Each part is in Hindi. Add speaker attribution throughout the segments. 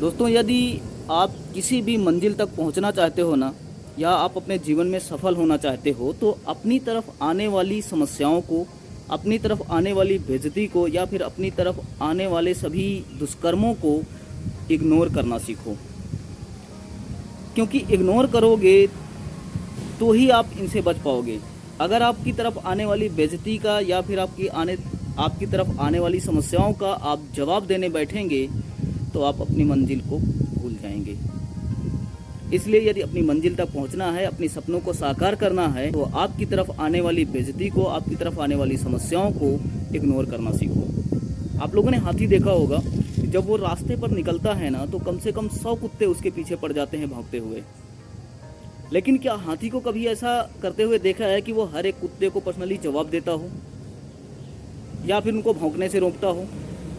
Speaker 1: दोस्तों, यदि आप किसी भी मंजिल तक पहुंचना चाहते हो ना, या आप अपने जीवन में सफल होना चाहते हो, तो अपनी तरफ आने वाली समस्याओं को, अपनी तरफ आने वाली बेइज्जती को, या फिर अपनी तरफ आने वाले सभी दुष्कर्मों को इग्नोर करना सीखो। क्योंकि इग्नोर करोगे तो ही आप इनसे बच पाओगे। अगर आपकी तरफ आने वाली बेइज्जती का या फिर आपकी तरफ आने वाली समस्याओं का आप जवाब देने बैठेंगे तो आप अपनी मंजिल को भूल जाएंगे। इसलिए यदि अपनी मंजिल तक पहुंचना है, अपने सपनों को साकार करना है, तो आपकी तरफ आने वाली बेइज्जती को, आपकी तरफ आने वाली समस्याओं को इग्नोर करना सीखो। आप लोगों ने हाथी देखा होगा, जब वो रास्ते पर निकलता है ना, तो कम से कम 100 कुत्ते उसके पीछे पड़ जाते हैं भागते हुए। लेकिन क्या हाथी को कभी ऐसा करते हुए देखा है कि वो हर एक कुत्ते को पर्सनली जवाब देता हो या फिर उनको भौंकने से रोकता हो?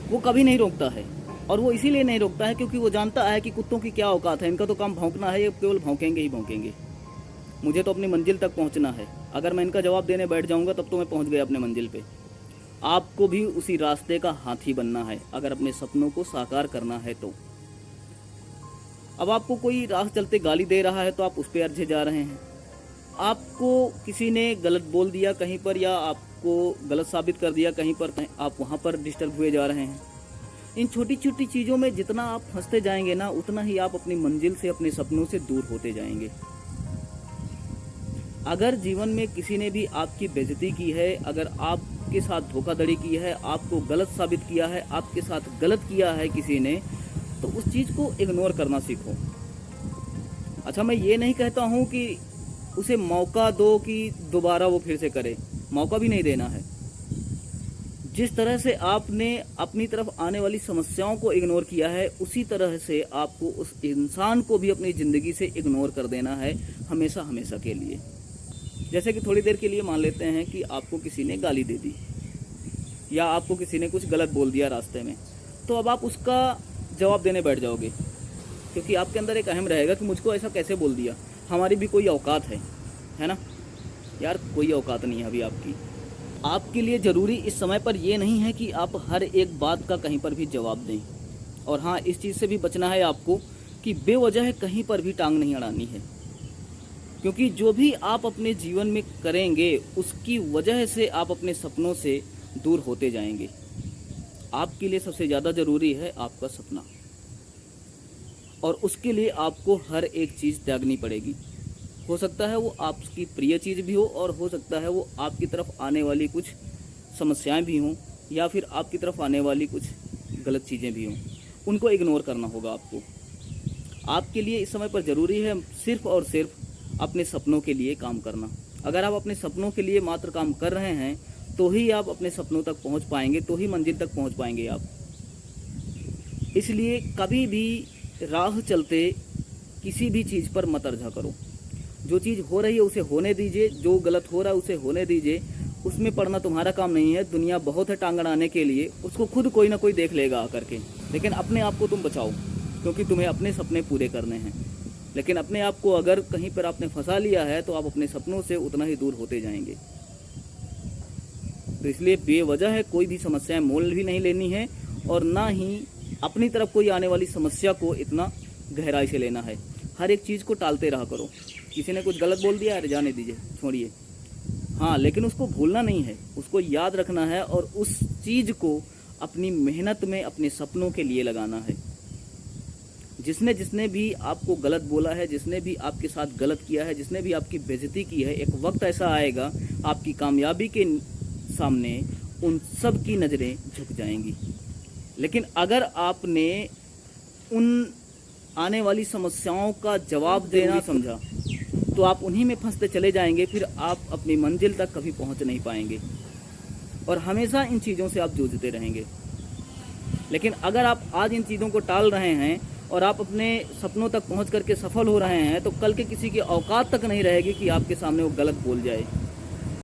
Speaker 1: वो कभी नहीं रोकता है। और वो इसीलिए नहीं रोकता है क्योंकि वो जानता है कि कुत्तों की क्या औकात है, इनका तो काम भौंकना है, ये केवल भौंकेंगे ही भौंकेंगे। मुझे तो अपनी मंजिल तक पहुंचना है, अगर मैं इनका जवाब देने बैठ जाऊंगा तब तो मैं पहुंच गया अपने मंजिल पे। आपको भी उसी रास्ते का हाथी बनना है अगर अपने सपनों को साकार करना है तो। अब आपको कोई राह चलते गाली दे रहा है तो आप उस पर अर्झे जा रहे हैं। आपको किसी ने गलत बोल दिया कहीं पर, या आपको गलत साबित कर दिया कहीं पर, आप वहाँ पर डिस्टर्ब हुए जा रहे हैं। इन छोटी छोटी चीज़ों में जितना आप फंसते जाएंगे ना, उतना ही आप अपनी मंजिल से, अपने सपनों से दूर होते जाएंगे। अगर जीवन में किसी ने भी आपकी बेइज्जती की है, अगर आपके साथ धोखाधड़ी की है, आपको गलत साबित किया है, आपके साथ गलत किया है किसी ने, तो उस चीज़ को इग्नोर करना सीखो। अच्छा, मैं ये नहीं कहता हूँ कि उसे मौका दो कि दोबारा वो फिर से करे, मौका भी नहीं देना है। जिस तरह से आपने अपनी तरफ आने वाली समस्याओं को इग्नोर किया है, उसी तरह से आपको उस इंसान को भी अपनी ज़िंदगी से इग्नोर कर देना है, हमेशा हमेशा के लिए। जैसे कि थोड़ी देर के लिए मान लेते हैं कि आपको किसी ने गाली दे दी या आपको किसी ने कुछ गलत बोल दिया रास्ते में, तो अब आप उसका जवाब देने बैठ जाओगे, क्योंकि आपके अंदर एक अहम रहेगा कि मुझको ऐसा कैसे बोल दिया, हमारी भी कोई औकात है ना? यार, कोई औकात नहीं है अभी आपकी। आपके लिए ज़रूरी इस समय पर यह नहीं है कि आप हर एक बात का कहीं पर भी जवाब दें। और हाँ, इस चीज़ से भी बचना है आपको कि बेवजह कहीं पर भी टांग नहीं अड़ानी है, क्योंकि जो भी आप अपने जीवन में करेंगे उसकी वजह से आप अपने सपनों से दूर होते जाएंगे। आपके लिए सबसे ज़्यादा ज़रूरी है आपका सपना, और उसके लिए आपको हर एक चीज़ त्यागनी पड़ेगी। हो सकता है वो आपकी प्रिय चीज़ भी हो, और हो सकता है वो आपकी तरफ आने वाली कुछ समस्याएं भी हों, या फिर आपकी तरफ आने वाली कुछ गलत चीज़ें भी हों। उनको इग्नोर करना होगा आपको। आपके लिए इस समय पर ज़रूरी है सिर्फ़ और सिर्फ अपने सपनों के लिए काम करना। अगर आप अपने सपनों के लिए मात्र काम कर रहे हैं तो ही आप अपने सपनों तक पहुंच पाएंगे, तो ही मंजिल तक पहुंच पाएंगे आप। इसलिए कभी भी राह चलते किसी भी चीज़ पर मत अर्झा करो। जो चीज़ हो रही है उसे होने दीजिए, जो गलत हो रहा है उसे होने दीजिए। उसमें पड़ना तुम्हारा काम नहीं है। दुनिया बहुत है टांग अड़ाने के लिए, उसको खुद कोई ना कोई देख लेगा आकर के। लेकिन अपने आप को तुम बचाओ, क्योंकि तुम्हें अपने सपने पूरे करने हैं। लेकिन अपने आप को अगर कहीं पर आपने फंसा लिया है तो आप अपने सपनों से उतना ही दूर होते जाएंगे। तो इसलिए बेवजह है कोई भी समस्याएं मोल भी नहीं लेनी है, और ना ही अपनी तरफ कोई आने वाली समस्या को इतना गहराई से लेना है। हर एक चीज़ को टालते रहा करो। किसी ने कुछ गलत बोल दिया, अरे जाने दीजिए, छोड़िए। हाँ, लेकिन उसको भूलना नहीं है, उसको याद रखना है, और उस चीज़ को अपनी मेहनत में, अपने सपनों के लिए लगाना है। जिसने भी आपको गलत बोला है, जिसने भी आपके साथ गलत किया है, जिसने भी आपकी बेइज्जती की है, एक वक्त ऐसा आएगा आपकी कामयाबी के सामने उन सब की नज़रें झुक जाएंगी। लेकिन अगर आपने उन आने वाली समस्याओं का जवाब देना समझा तो आप उन्हीं में फंसते चले जाएंगे। फिर आप अपनी मंजिल तक कभी पहुंच नहीं पाएंगे, और हमेशा इन चीज़ों से आप जूझते रहेंगे। लेकिन अगर आप आज इन चीज़ों को टाल रहे हैं और आप अपने सपनों तक पहुंच करके सफल हो रहे हैं, तो कल के किसी की औकात तक नहीं रहेगी कि आपके सामने वो गलत बोल जाए।